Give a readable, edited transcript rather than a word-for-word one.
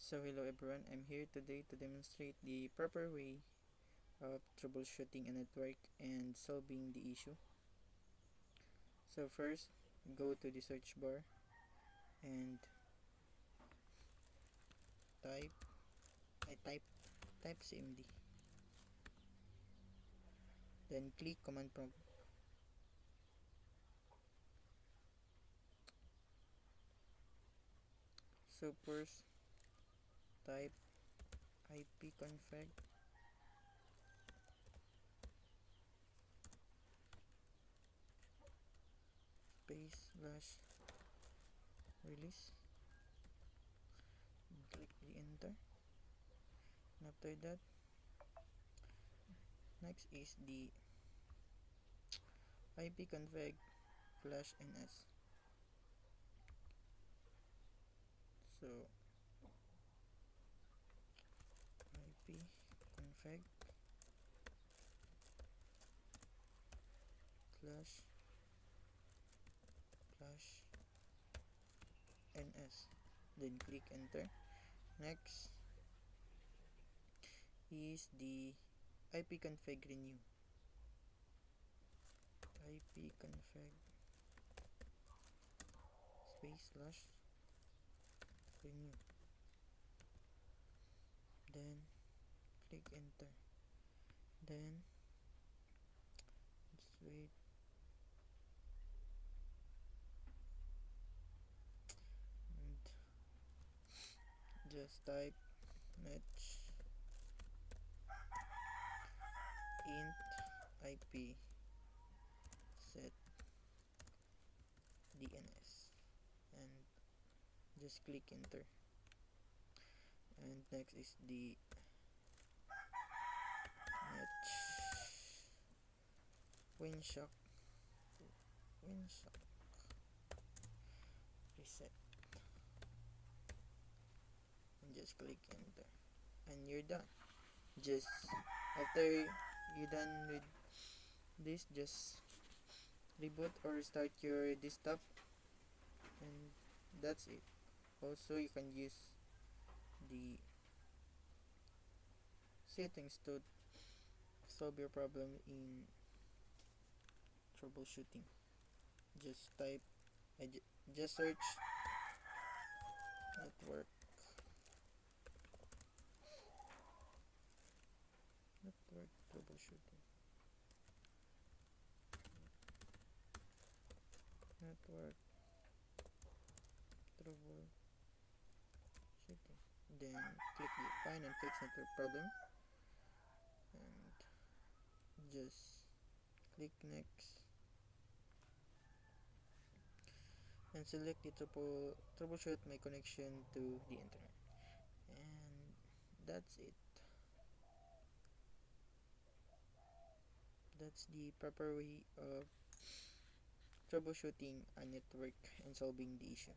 So hello everyone, I'm here today to demonstrate the proper way of troubleshooting a network and solving the issue. So first, go to the search bar and type I type CMD. Then click command prompt. So first, type ipconfig space slash release. Click the enter. And after that, next is the ipconfig /ns. So ipconfig /ns. Then click enter. Next is the ipconfig renew. ipconfig space slash renew. Then click enter. Then just wait. And just type match int ip set dns and just click enter. And next is the match winshock reset and just click enter and you're done. Just after you're done with this, just reboot or restart your desktop and that's it. Also, you can use the settings to solve your problem in troubleshooting. Just type just search network troubleshooting network troubleshooting. Then click the find and fix network problem and just click next and select the troubleshoot my connection to the internet. And that's it. That's the proper way of troubleshooting a network and solving the issue.